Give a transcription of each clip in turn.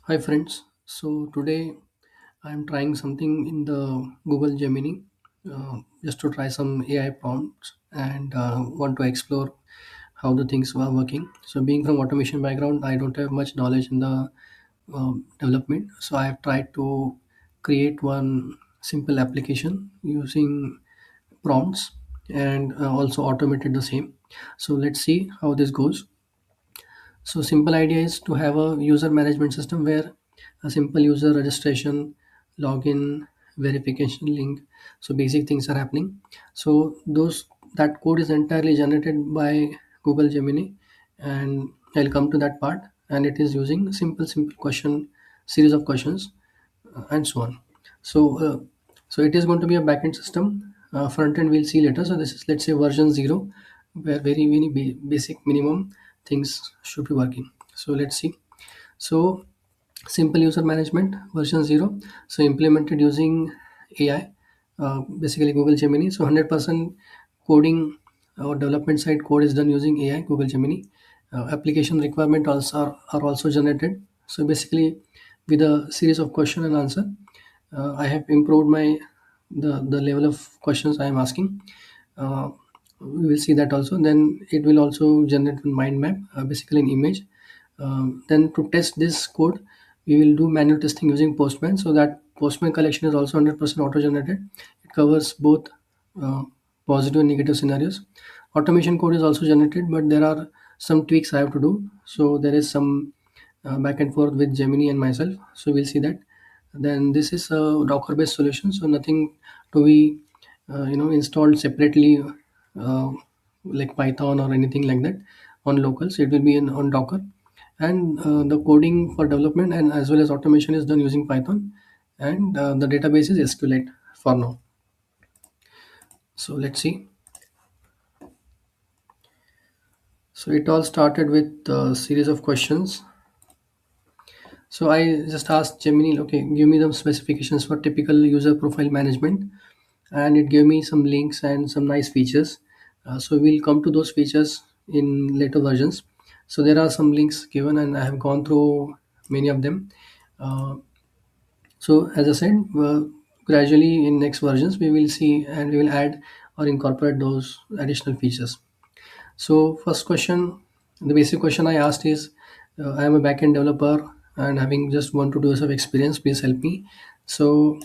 Hi friends. So today I'm trying something in the Google Gemini just to try some AI prompts and want to explore how the things were working. So being from automation background, I don't have much knowledge in the development. So I have tried to create one simple application using prompts and also automated the same. So let's see how this goes. So simple idea is to have a user management system where a simple user registration, login, verification link. So basic things are happening. So those that code is entirely generated by Google Gemini, and I'll come to that part. And it is using simple question series of questions and so on. So so it is going to be a backend system. Front end we'll see later. So this is, let's say, version 0, where very basic minimum things should be working. So let's see. So simple user management version 0, so implemented using AI, basically Google Gemini. So 100% coding or development side code is done using AI Google Gemini. Application requirement also are also generated. So basically with a series of question and answer, I have improved my the level of questions I am asking. uh, we will see that also. Then it will also generate a mind map, basically an image. Then to test this code, we will do manual testing using Postman. So that Postman collection is also 100% auto generated. It covers both uh, positive and negative scenarios. Automation code is also generated, but there are some tweaks I have to do. So there is some back and forth with Gemini and myself. So we'll see that. Then this is a Docker based solution, so nothing to be installed separately, uh, like Python or anything like that on local. So it will be on Docker, and the coding for development and as well as automation is done using Python, and the database is SQLite for now. So let's see. So it all started with a series of questions. So I just asked Gemini, okay, give me the specifications for typical user profile management, and it gave me some links and some nice features. So we'll come to those features in later versions. So there are some links given, and I have gone through many of them. Uh, so as I said, gradually in next versions we will see and we will add or incorporate those additional features. So first question, the basic question I asked is, I am a backend developer and having just 1 to 2 years of experience. Please help me. So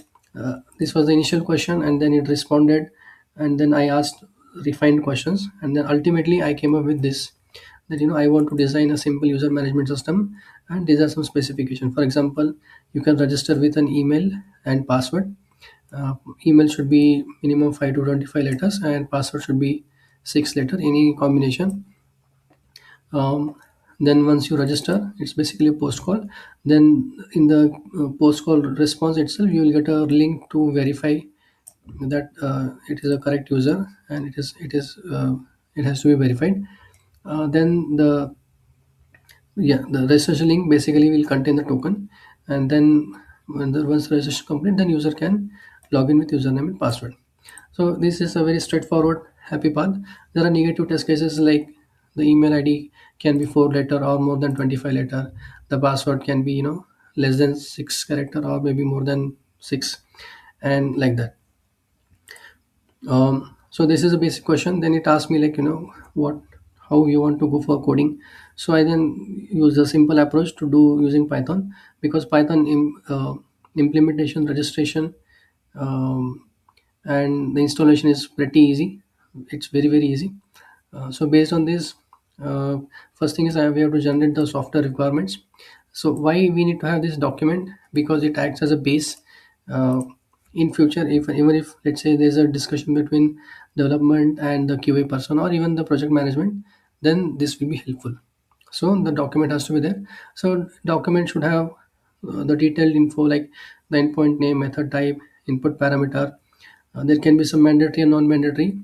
this was the initial question, and then it responded, and then I asked refined questions, and then ultimately I came up with this, that I want to design a simple user management system, and these are some specifications. For example, you can register with an email and password. uh, Email should be minimum 5 to 25 letters, and password should be 6 letter, any combination. um, then once you register, it's basically a post call. Then in the post call response itself, you will get a link to verify that it is a correct user, and it has to be verified. Then the registration link basically will contain the token, and then once the registration complete, then user can log in with username and password. So this is a very straightforward, happy path. There are negative test cases like the email ID can be 4 letter or more than 25 letter. The password can be less than 6 character or maybe more than 6, and like that. So this is a basic question. Then it asked me, like, what, how you want to go for coding. So I then use a simple approach to do using Python, because Python implementation, registration, um, and the installation is pretty easy. It's very easy. So based on this, uh, first thing is we have to generate the software requirements. So why we need to have this document? Because it acts as a base. In future, if even if, let's say, there's a discussion between development and the QA person or even the project management, then this will be helpful. So the document has to be there. So document should have the detailed info like the endpoint name, method type, input parameter. There can be some mandatory and non-mandatory.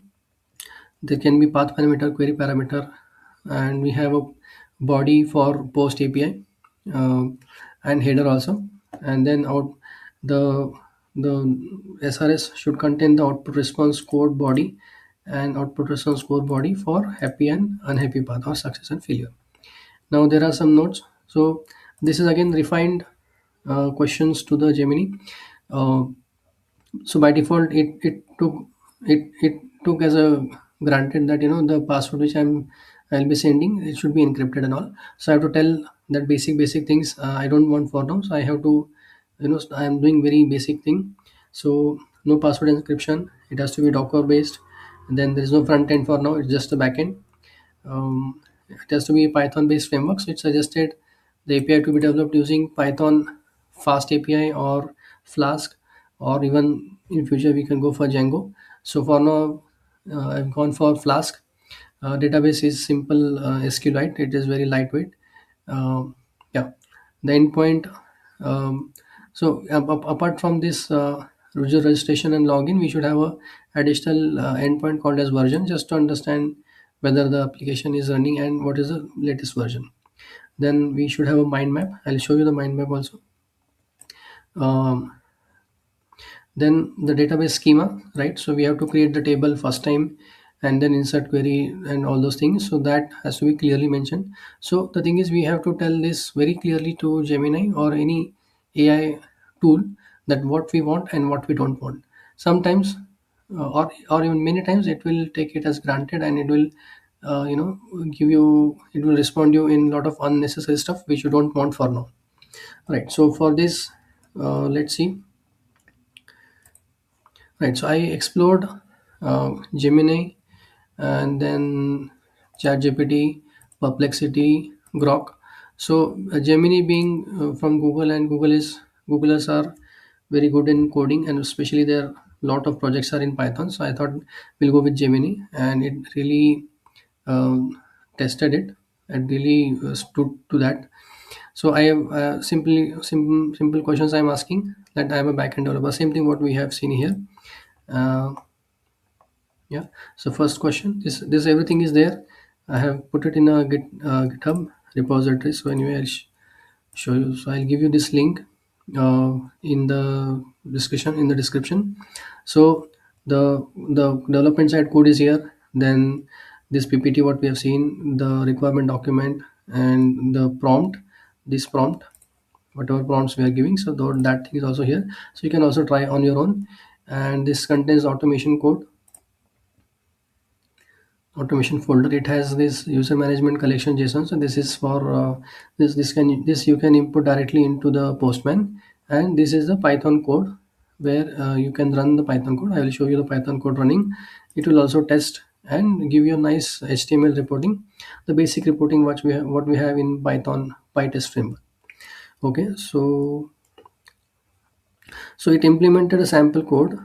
There can be path parameter, query parameter, and we have a body for post API, and header also. And then out the the SRS should contain the output response code body and output response code body for happy and unhappy path or success and failure. Now there are some notes. So this is again refined questions to the Gemini. Uh, so by default, it took as a granted that the password which I'll be sending, it should be encrypted and all. So I have to tell that basic things I don't want for now. So I have to, I am doing very basic thing. So no password encryption. It has to be Docker based. And then there is no front end for now. It's just a backend. It has to be a Python based framework. So it suggested the API to be developed using Python Fast API or Flask, or even in future we can go for Django. So for now, I've gone for Flask. Database is simple SQLite. It is very lightweight. Yeah, the endpoint. Um, apart from this user registration and login, we should have a additional endpoint called as version, just to understand whether the application is running and what is the latest version. Then we should have a mind map. I'll show you the mind map also. Um, then the database schema, right? So we have to create the table first time and then insert query and all those things. So that has to be clearly mentioned. So the thing is, we have to tell this very clearly to Gemini or any AI tool, that what we want and what we don't want. Sometimes, or even many times, it will take it as granted, and it will give you, it will respond you in a lot of unnecessary stuff which you don't want for now, right? So for this, let's see. Right, so I explored Gemini, and then ChatGPT, Perplexity, Grok. So Gemini being from Google, and Googlers are very good in coding, and especially their lot of projects are in Python. So I thought we'll go with Gemini, and it really tested it and really stood to that. So I have simple questions I'm asking, that I am a backend developer. Same thing what we have seen here. Uh, yeah. So first question, this everything is there. I have put it in a GitHub repository. So anyway, show you. So I'll give you this link in the description. So the development side code is here. Then this PPT what we have seen, the requirement document, and the prompt. This prompt, whatever prompts we are giving, so that thing is also here. So you can also try on your own. And this contains automation code, automation folder. It has this user management collection JSON. So this is for this you can input directly into the Postman. And this is the Python code, where you can run the Python code. I will show you the Python code running. It will also test and give you a nice HTML reporting, the basic reporting what we have in Python PyTest framework. Okay, so it implemented a sample code.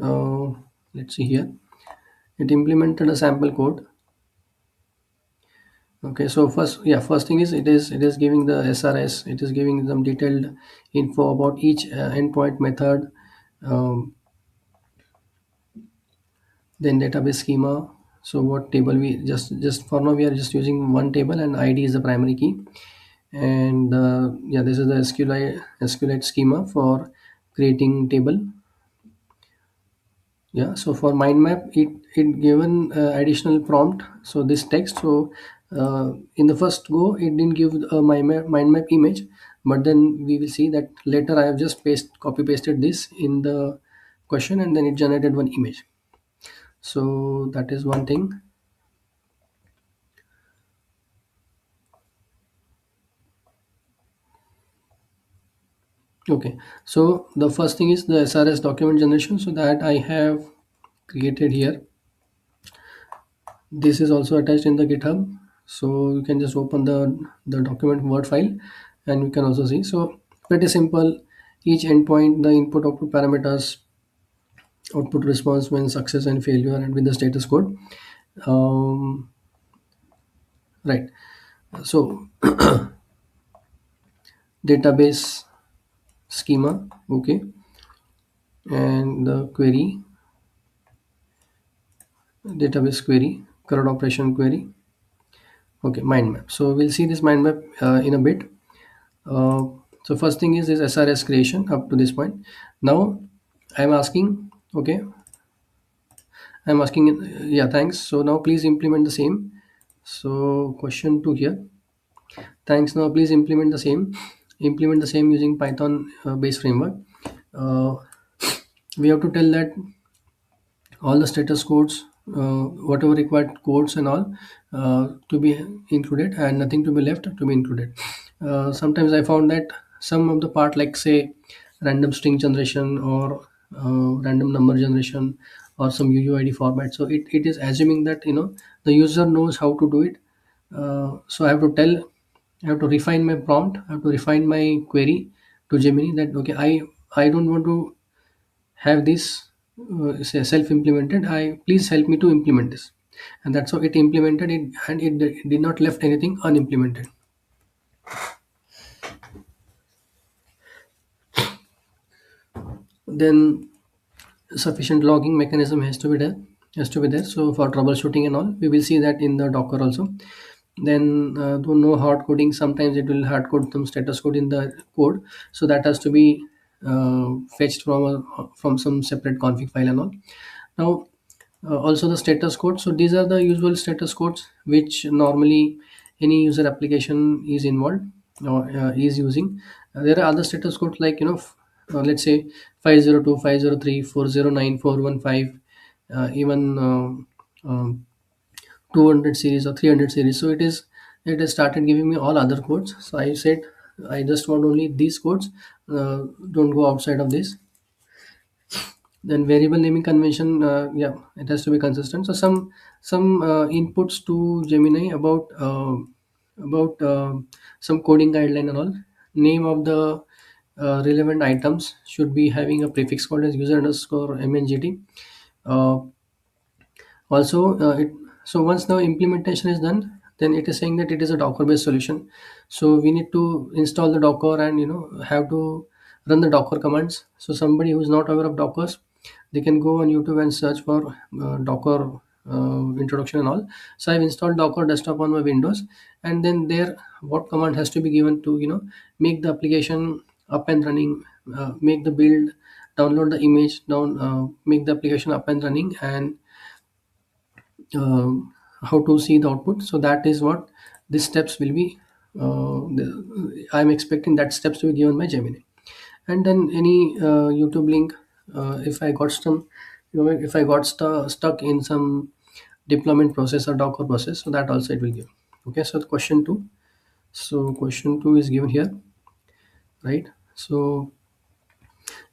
uh, let's see here. It implemented a sample code. Okay, so first thing is, it is giving the SRS. It is giving some detailed info about each endpoint method. Um, then database schema. So what table we just for now we are just using one table, and ID is the primary key. And yeah, this is the SQLite schema for creating table. Yeah, so for mind map, it given additional prompt. So this text. So in the first go, it didn't give a mind map image, but then we will see that later I have just copy pasted this in the question, and then it generated one image. So that is one thing. Okay, so the first thing is the SRS document generation. So that I have created here. This is also attached in the GitHub. So you can just open the document word file, and you can also see. So pretty simple. Each endpoint, the input output parameters, output response when success and failure, and with the status code. um, right. So database schema. Okay. And the query, database query, CRUD operation query. Okay, mind map. So we'll see this mind map in a bit. Uh, so first thing is this SRS creation up to this point. Now I'm asking, okay, I'm asking, yeah, thanks. So now please implement the same. So question two here. Thanks. Now please implement the same implement the same using Python based framework, uh, we have to tell that all the status codes, whatever required codes and all, to be included, and nothing to be left to be included. Sometimes I found that some of the part, like say random string generation or random number generation or some UUID format, so it is assuming that the user knows how to do it. So I have to refine my prompt, I have to refine my query to Gemini that okay, I don't want to have this say self implemented, I please help me to implement this, and that's how it implemented it, and it did not left anything unimplemented. Then sufficient logging mechanism has to be there, so for troubleshooting and all we will see that in the Docker also. Then to know hard coding, sometimes it will hard code some status code in the code, so that has to be fetched from some separate config file and all. Now, also the status code, so these are the usual status codes which normally any user application is involved or is using. There are other status codes like let's say 502, 503, 409, 415, even 200 series or 300 series. So it has started giving me all other codes, so I said I just want only these codes, don't go outside of this. Then variable naming convention, yeah, it has to be consistent. So some inputs to Gemini about some coding guideline and all. Name of the relevant items should be having a prefix called as user underscore mngt. uh, Also, so once the implementation is done, then it is saying that it is a Docker based solution. So we need to install the Docker and have to run the Docker commands. So somebody who is not aware of Dockers, they can go on YouTube and search for Docker introduction and all. So I've installed Docker desktop on my Windows, and then there what command has to be given to make the application up and running, make the build, download the image down, make the application up and running, and how to see the output. So that is what these steps will be. I'm expecting that steps to be given by Gemini. And then any YouTube link, if I got some, if I got stuck in some deployment process or Docker process, so that also it will give. Okay, so the question two. So question two is given here, right? So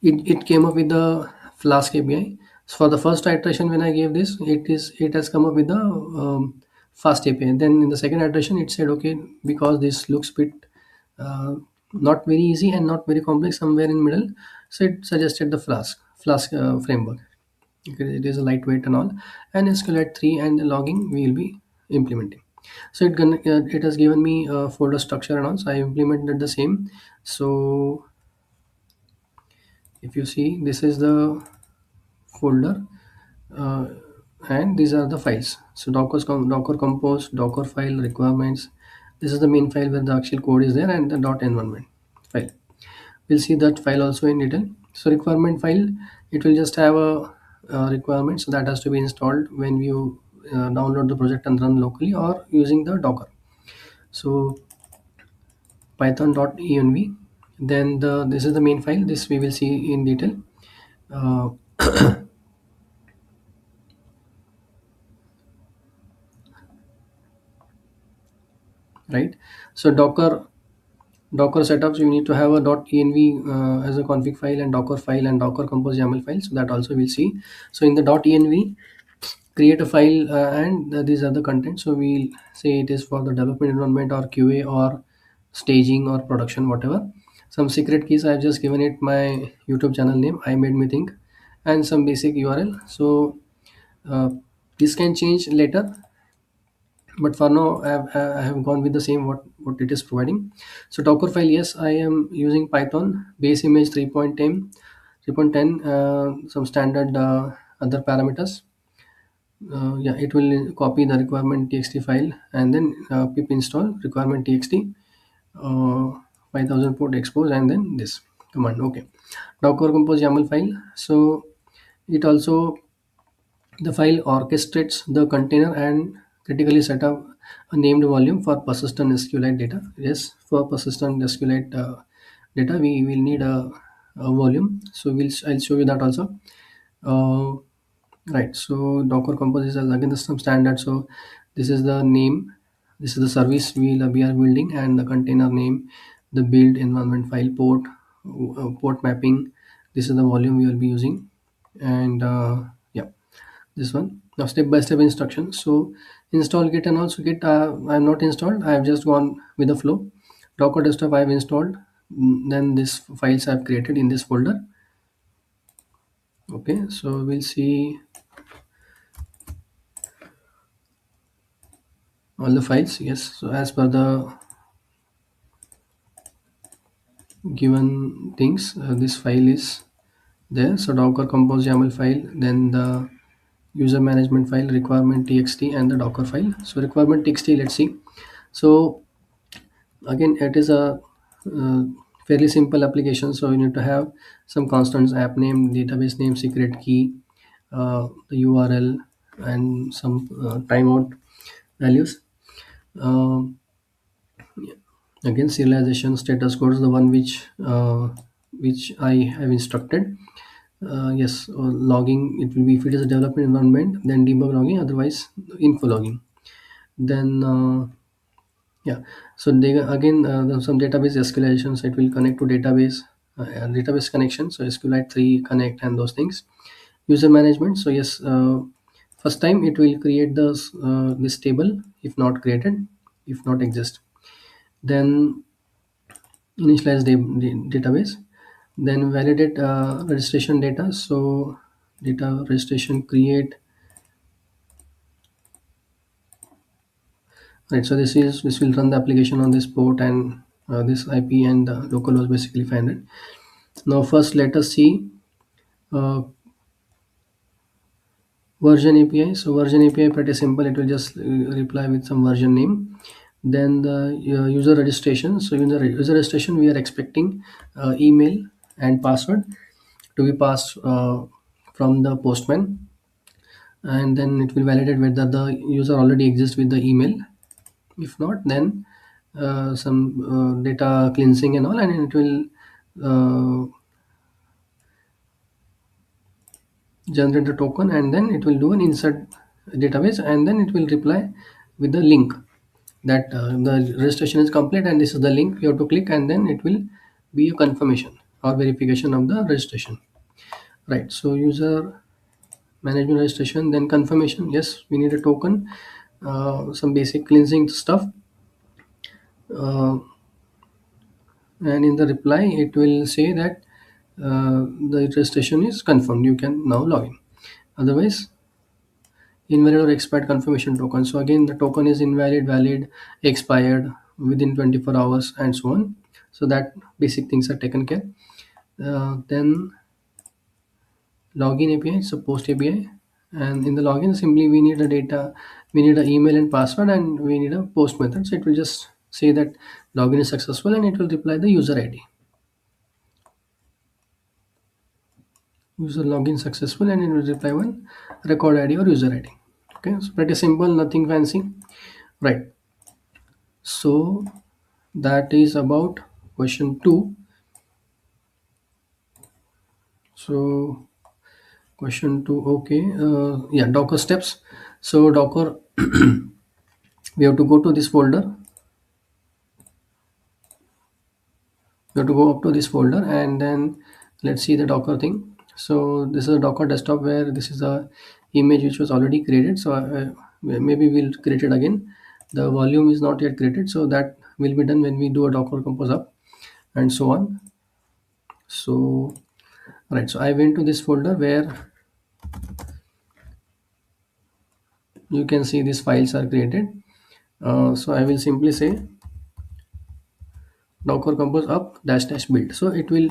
it came up with the Flask API. So for the first iteration, when I gave this, it has come up with the fast API. Then in the second iteration, it said okay, because this looks bit uh, not very easy and not very complex, somewhere in middle. So it suggested the Flask framework. Okay, it is a lightweight and all, and SQLite 3 and the logging we will be implementing. So it has given me a folder structure and all. So I implemented the same. So if you see, this is the folder, uh, and these are the files. So docker compose, docker file requirements. This is the main file where the actual code is there, and the environment file. We'll see that file also in detail. So requirement file, it will just have a requirement, so that has to be installed when you download the project and run locally or using the Docker. So python.env. Then this is the main file. This we will see in detail. Uh, right. So Docker setups, you need to have a .env as a config file, and Docker file, and Docker compose YAML file. So that also we'll see. So in the .env, create a file, and these are the content. So we'll say it is for the development environment or QA or staging or production, whatever. Some secret keys, I've just given it my YouTube channel name, imademethink, and some basic URL. So uh, this can change later, but for now I have gone with the same what it is providing. So Docker file, yes, I am using Python base image 3.10, some standard other parameters. Yeah, it will copy the requirement txt file, and then pip install requirement txt, uh, 5000 port expose, and then this command. Okay, Docker compose YAML file. So it also, the file orchestrates the container and critically set up a named volume for persistent SQLite data. Yes, for persistent SQLite data, we will need a volume. So I'll show you that also. uh, right, so Docker Compose is again the some standard. So this is the name, this is the service we are building, and the container name, the build environment file port, port mapping. This is the volume we will be using. And yeah, this one. Now step by step instructions. So install Git, and also Git I have not installed, I have just gone with the flow. Docker desktop I have installed. Then this files I have created in this folder. Okay, so we'll see all the files. Yes, so as per the given things, this file is there. So Docker Compose YAML file, then the user management file, requirement txt, and the Docker file. So requirement txt, let's see. So again, it is a uh, fairly simple application. So you need to have some constants: app name, database name, secret key, the URL, and some timeout values. Um Again, serialization status code is the one which I have instructed. Yes, logging, it will be if it is a development environment, then debug logging, otherwise info logging. Then yeah, so they again some database escalation. So it will connect to database, database connection. So SQLite 3 connect and those things. User management. So yes, first time it will create this table if not created, if not exist. Then initialize database, then validate registration data. So data registration create. Right, so this will run the application on this port and this IP, and the local was basically 500. Now first let us see uh, version API. So version API pretty simple, it will just reply with some version name. Then the user registration. So in the user registration we are expecting email and password to be passed from the postman, and then it will validate whether the user already exists with the email. If not, then some data cleansing and all, and it will generate the token, and then it will do an insert database, and then it will reply with the link that the registration is complete, and this is the link you have to click, and then it will be a confirmation or verification of the registration. Right, so user management registration, then confirmation. Yes, we need a token, some basic cleansing stuff, uh, and in the reply it will say that the registration is confirmed, you can now log in. Otherwise, invalid or expired confirmation token. So again, the token is invalid, valid, expired within 24 hours, and so on. So that basic things are taken care. Then login API, so post API, and in the login simply we need a data, we need an email and password, and we need a post method. So it will just say that login is successful, and it will reply the user ID. User login successful, and it will reply one record ID or user ID. Okay, so pretty simple, nothing fancy. Right, so that is about question 2. So question 2, okay, yeah, Docker steps. So Docker, we have to go to this folder, we have to go up to this folder, and then let's see the Docker thing. So this is a Docker desktop where this is a image which was already created. So maybe we'll create it again. The volume is not yet created, so that will be done when we do a Docker compose up, and so on. So right, so I went to this folder where you can see these files are created. So I will simply say docker compose up dash dash build. So it will,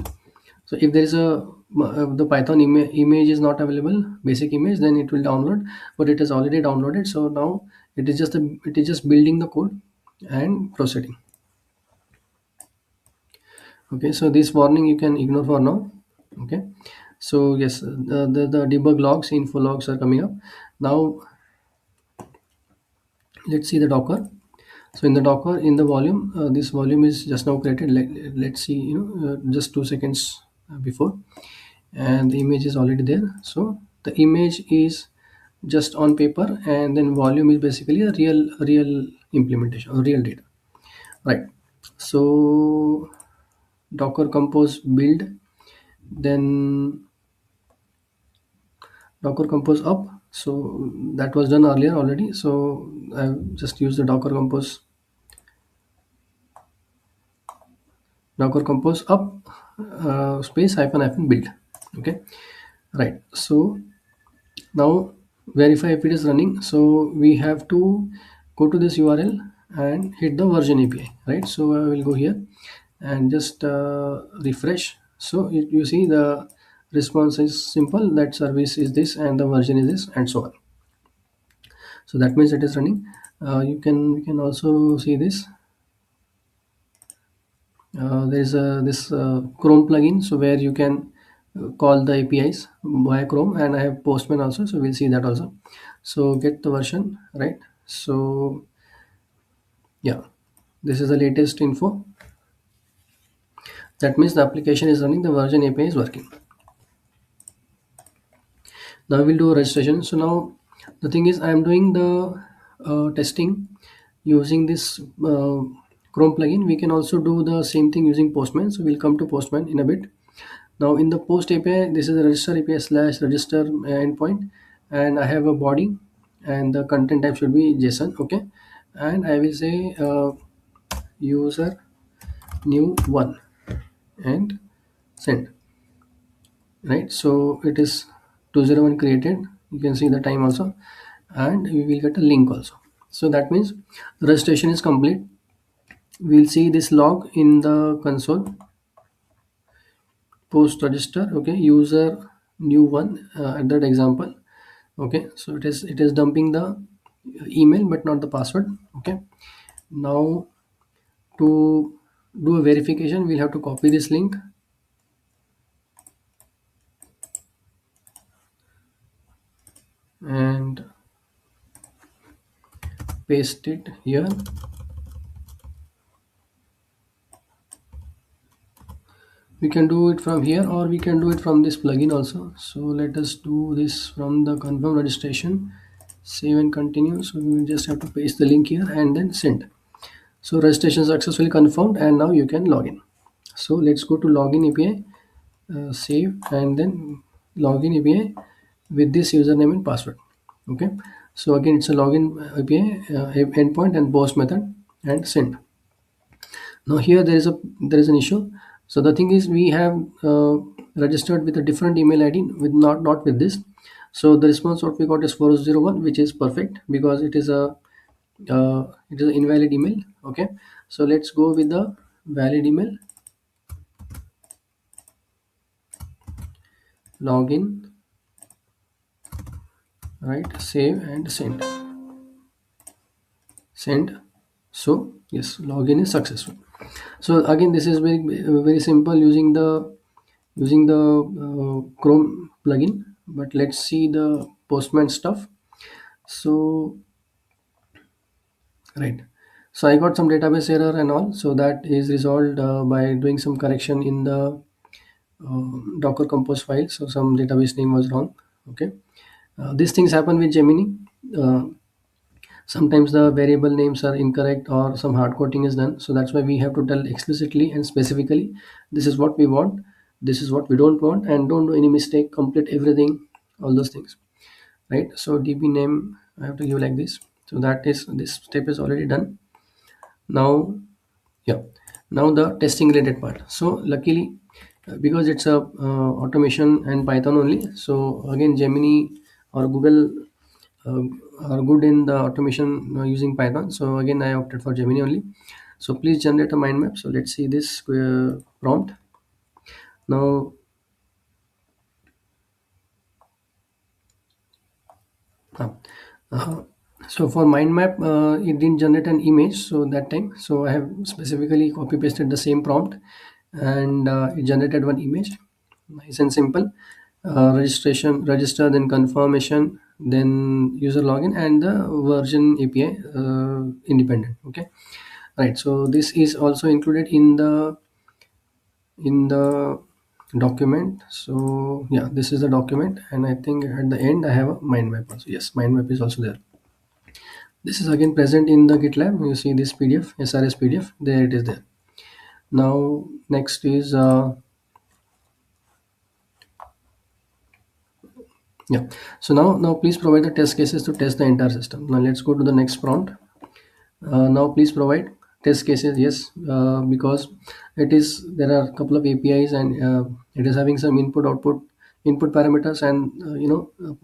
so if there is a the Python image is not available, basic image, then it will download, but it is already downloaded. So now it is just building the code and proceeding. Okay, so this warning you can ignore for now. Okay, so yes, the debug logs, info logs are coming up. Now let's see the Docker. So in the Docker, in the volume, this volume is just now created. Let's see, just 2 seconds before, and the image is already there. So the image is just on paper, and then volume is basically a real implementation or real data, right? So Docker Compose build, then Docker Compose up. So that was done earlier already. So I just use the Docker Compose up, space hyphen hyphen build. Okay, right. So now verify if it is running. So we have to go to this URL and hit the version API, right? So I will go here and just refresh. So you see the response is simple, that service is this and the version is this and so on. So that means it is running. We can also see this. There is a this Chrome plugin, so where you can call the APIs via Chrome, and I have Postman also, so we'll see that also. So get the version, right? So yeah, this is the latest info. That means the application is running, the version API is working. Now we'll do registration. So now the thing is, I am doing the testing using this Chrome plugin. We can also do the same thing using Postman. So we'll come to Postman in a bit. Now in the post API, this is a register API slash register endpoint, and I have a body, and the content type should be JSON. Okay, and I will say user new one and send. Right, so it is 201 created. You can see the time also, and we will get a link also. So that means the registration is complete. We'll see this log in the console. Post register, okay, user new one, at that example. Okay, so it is dumping the email but not the password. Okay, now to do a verification, we'll have to copy this link and paste it here. We can do it from here or we can do it from this plugin also. So let us do this from the confirm registration, save and continue. So we will just have to paste the link here and then send. So registration successfully confirmed, and now you can log in. So let's go to login API, save, and then login API with this username and password. Okay, so again it's a login API, endpoint and post method and send. Now here there is an issue. So the thing is, we have registered with a different email ID, with not with this. So the response what we got is 4001, which is perfect because it is an invalid email. Okay, so let's go with the valid email. Login, right, save and send. So yes, login is successful. So again, this is very simple using the Chrome plugin. But let's see the Postman stuff. So right, so I got some database error and all, so that is resolved by doing some correction in the Docker Compose file. So some database name was wrong. Okay, these things happen with Gemini. uh, Sometimes the variable names are incorrect or some hard coding is done, so that's why we have to tell explicitly and specifically, this is what we want, this is what we don't want, and don't do any mistake, complete everything, all those things, right? So db name I have to give like this. So that is, this step is already done. Now yeah, now the testing related part. So luckily, because it's a automation and Python only, so again Gemini or Google uh, are good in the automation using Python. So again I opted for Gemini only. So please generate a mind map. So let's see this prompt. Now uh, uh, so for mind map, it didn't generate an image so that time, so I have specifically copy pasted the same prompt, and it generated one image. Nice and simple. Registration, register, then confirmation, then user login, and the version API independent. Okay, right. So this is also included in the document. So yeah, this is the document, and I think at the end I have a mind map also. Yes, mind map is also there. This is again present in the GitLab. You see this PDF, SRS PDF. There it is there. Now next is yeah. So now please provide the test cases to test the entire system. Now let's go to the next prompt. Now please provide test cases. Yes, because it is there are a couple of APIs, and it is having some input parameters, and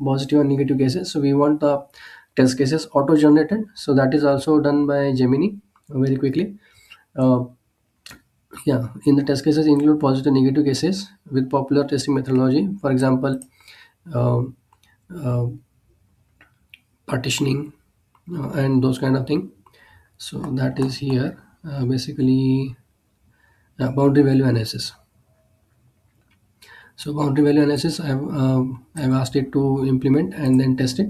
positive and negative cases. So we want the test cases auto generated. So that is also done by Gemini very quickly. Uh, yeah, in the test cases include positive and negative cases with popular testing methodology. For example, um, uh, partitioning and those kind of thing. So that is here basically boundary value analysis. So boundary value analysis, I've asked it to implement and then test it.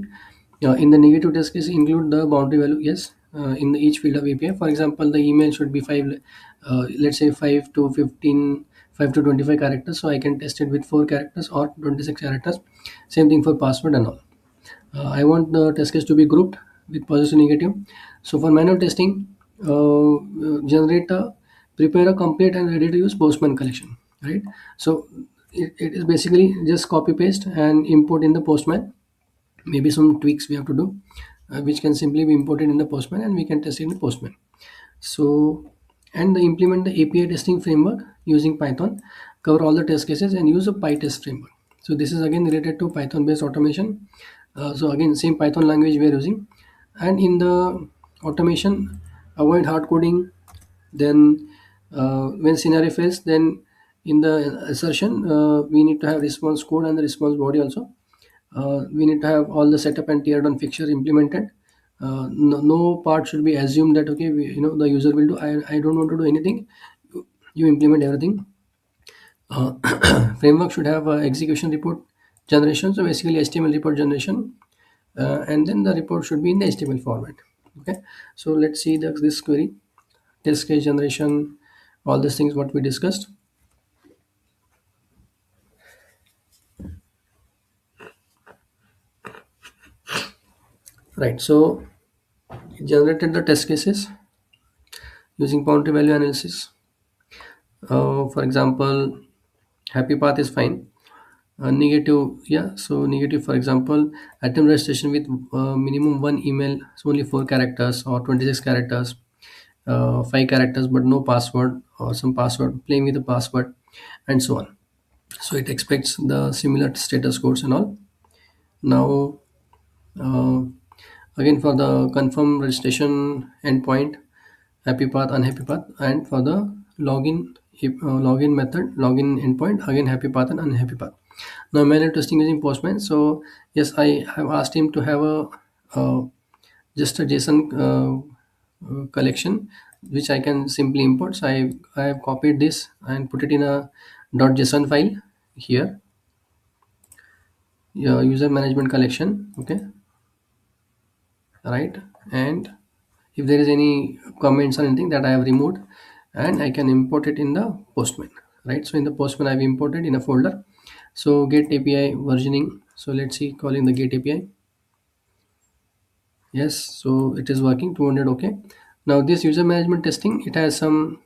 In the negative test case, include the boundary value. Yes, in each field of API. For example, the email should be five. Let's say 5 to 15, 5 to 25 characters. So I can test it with 4 characters or 26 characters. Same thing for password and all. I want the test case to be grouped with positive negative. So for manual testing, generate a prepare a complete and ready to use Postman collection. Right. So it is basically just copy paste and import in the Postman. Maybe some tweaks we have to do, which can simply be imported in the Postman, and we can test it in the Postman. So, and the implement the API testing framework using Python, cover all the test cases and use a PyTest framework. So this is again related to Python based automation. So again, same Python language we are using, and in the automation, avoid hard coding. Then when scenario fails, then in the assertion, we need to have response code and the response body also. We need to have all the setup and tear down fixture implemented. No part should be assumed that okay, the user will do. I don't want to do anything. You implement everything. Framework should have execution report generation. So basically, HTML report generation, and then the report should be in the HTML format. Okay. So let's see this query, test case generation, all these things what we discussed. Right. So it generated the test cases using boundary value analysis. For example, happy path is fine. Negative, yeah. So negative, for example, attempt registration with minimum one email, so only 4 characters or 26 characters, 5 characters, but no password or some password, playing with the password, and so on. So it expects the similar status codes and all. Now, uh, again for the confirm registration endpoint, happy path, unhappy path, and for the login method, login endpoint, again happy path and unhappy path. Now manual testing using Postman. So yes, I have asked him to have uh, just a JSON collection which I can simply import. So I have copied this and put it in a .json file here. Yeah, user management collection. Okay, right. And if there is any comments or anything that I have removed, and I can import it in the Postman. Right. So in the Postman I've imported in a folder. So get API versioning. So let's see, calling the get API. Yes, so it is working 200. Okay. Now this user management testing, it has some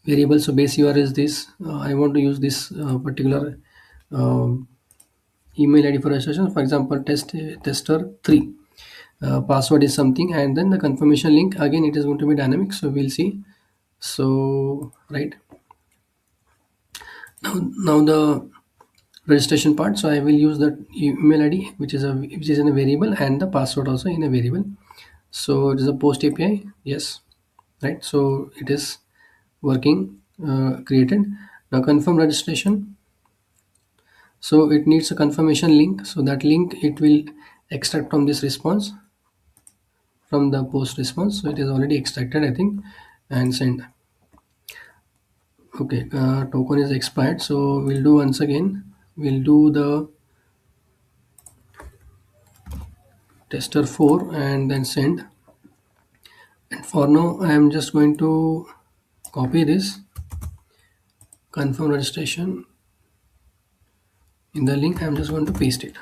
variables. So base URL is this. I want to use this particular um, email ID for registration. For example, tester 3. Password is something, and then the confirmation link. Again, it is going to be dynamic. So we'll see. So right now the registration part. So I will use the email ID, which is in a variable, and the password also in a variable. So it is a post API. Yes, right. So it is working, created. Now confirm registration. So it needs a confirmation link. So that link it will extract from this response, from the post response. So it is already extracted, I think, and send. Okay, token is expired. So we'll do once again. We'll do the tester 4 and then send. And for now I am just going to copy this confirm registration in the link. I am just going to paste it,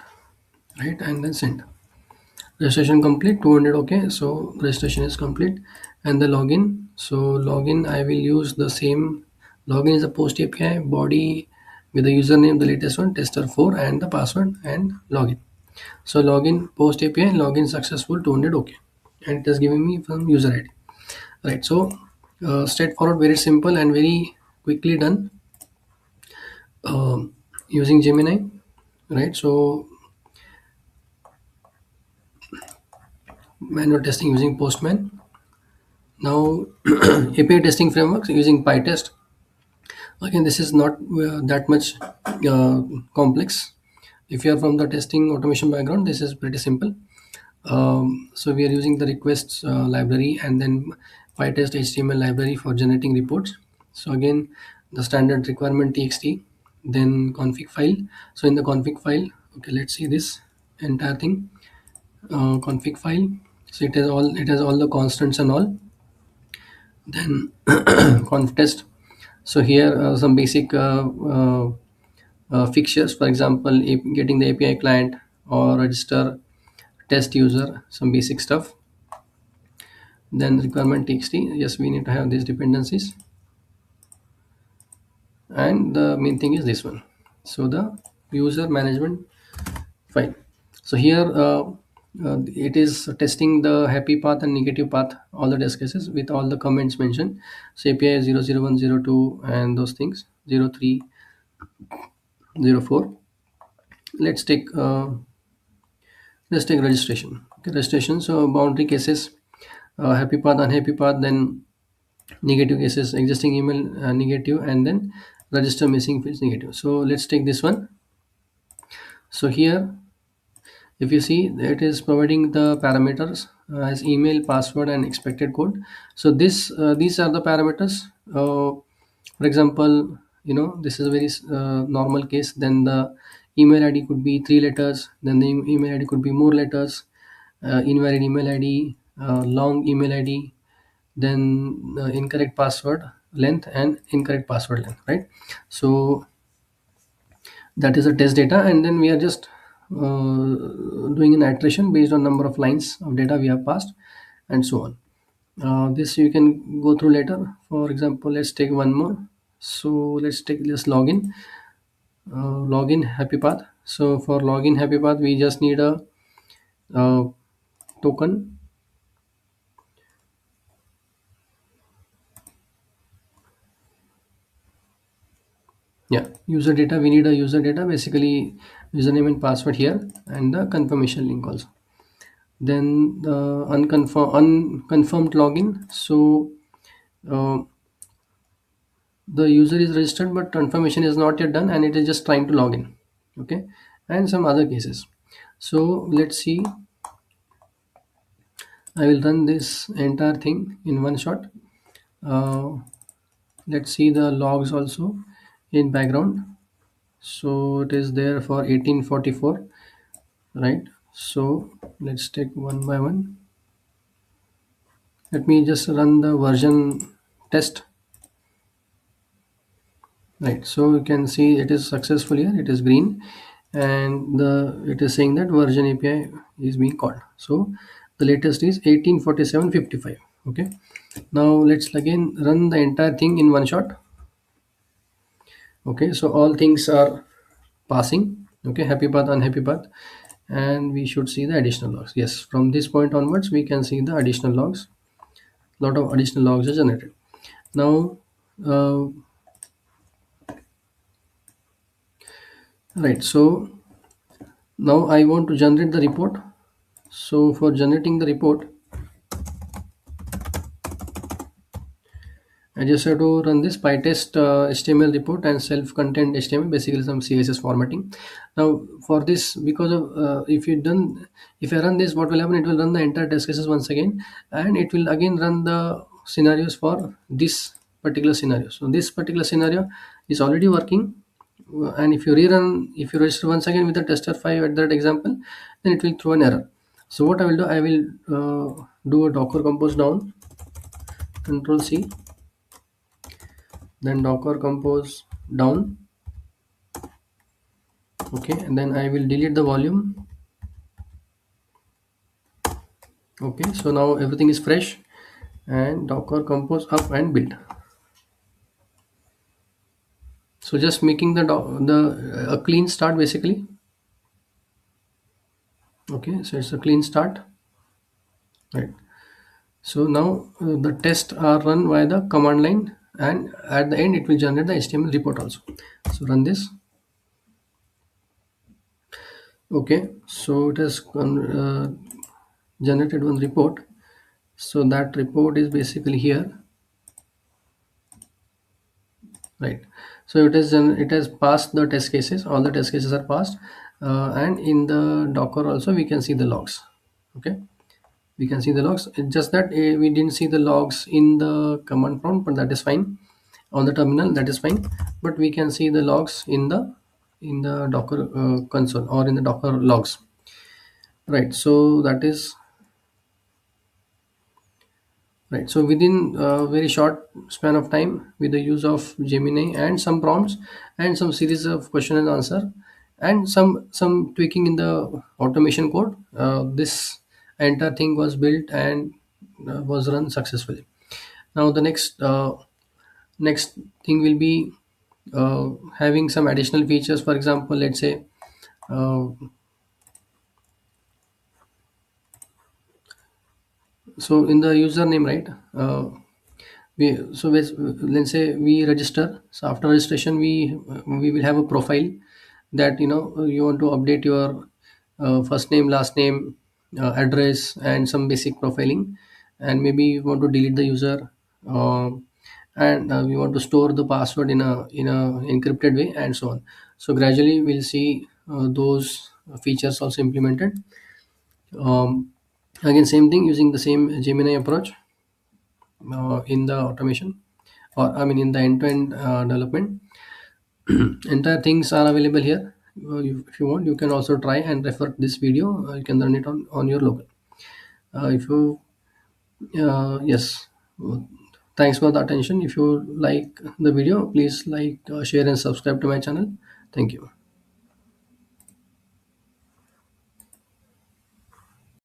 right, and then send. Registration complete, 200. Okay, so registration is complete. And the login, so login I will use the same. Login is a post API body with the username, the latest one, tester 4, and the password and login. So login post API, login successful, 200. Okay, and it is giving me from user ID, right? So straightforward, very simple and very quickly done, using Gemini, right? So manual testing using Postman. Now API testing frameworks using PyTest. Again, this is not that much complex. If you are from the testing automation background, this is pretty simple. So we are using the requests library and then PyTest HTML library for generating reports. So again, the standard requirement txt, then config file. So in the config file, okay, let's see this entire thing. Config file. So it has all the constants and all. Then conf test. So here some basic fixtures, for example, getting the API client or register test user, some basic stuff. Then requirement txt, yes, we need to have these dependencies. And the main thing is this one, so the user management file. So here it is testing the happy path and negative path, all the test cases with all the comments mentioned. So API 00102 and those things, 03, 04. Let's take registration. Okay, registration. So boundary cases, happy path, unhappy path, then negative cases, existing email negative, and then register missing fields negative. So let's take this one. So here, if you see, it is providing the parameters as email, password, and expected code. So these are the parameters. For example, this is a very normal case. Then the email ID could be 3 letters. Then the email ID could be more letters. Invalid email ID, long email ID, then incorrect password length and incorrect password length, right? So that is the test data, and then we are just doing an iteration based on number of lines of data we have passed, and so on. This you can go through later. For example, let's take one more. So let's take this login. Login happy path. So for login happy path, we just need a token. Yeah, user data, we need a user data, basically username and password here, and the confirmation link also. Then the unconfirmed login. So uh, the user is registered but confirmation is not yet done and it is just trying to log in. Okay, and some other cases. So let's see, I will run this entire thing in one shot. uh, let's see the logs also in background. So it is there for 1844, right? So let's take one by one. Let me just run the version test, right? So you can see it is successful here, it is green, and it is saying that version API is being called. So the latest is 1847.55. Okay, now let's again run the entire thing in one shot. Okay, so all things are passing. Okay, happy path, unhappy path, and we should see the additional logs. Yes, from this point onwards we can see the additional logs. Lot of additional logs are generated. Now right, so now I want to generate the report. So for generating the report, I just have to run this PyTest HTML report and self-contained HTML, basically some CSS formatting. Now for this, because of if I run this, what will happen? It will run the entire test cases once again, and it will again run the scenarios for this particular scenario. So this particular scenario is already working, and if you register once again with the tester 5 at that example, then it will throw an error. So what I will do, I will do a docker compose down, control C, then docker compose down. Okay, and then I will delete the volume. Okay, so now everything is fresh, and docker compose up and build. So just making the a clean start basically. Okay, so it's a clean start, right? So now the tests are run via the command line, and at the end it will generate the HTML report also. So run this. Okay, so it has generated one report. So that report is basically here, right? So it has passed the test cases. All the test cases are passed, and in the Docker also we can see the logs. Okay, we can see the logs. It's just that we didn't see the logs in the command prompt, but that is fine. On the terminal, that is fine, but we can see the logs in the Docker console or in the Docker logs, right? So that is right. So within a very short span of time, with the use of Gemini and some prompts and some series of question and answer and some tweaking in the automation code, this entire thing was built and was run successfully. Now the next thing will be having some additional features. For example, let's say uh, so in the username, right? Let's say we register. So after registration, we will have a profile that you want to update your first name, last name, address, and some basic profiling, and maybe you want to delete the user, and we want to store the password in a encrypted way, and so on. So gradually we'll see those features also implemented. Again, same thing, using the same Gemini approach in the automation, or I mean in the end-to-end development. Entire things are available here. If you want, you can also try and refer this video. You can learn it on your local. If you Yes. Thanks for the attention. If you like the video, please like, share and subscribe to my channel. Thank you.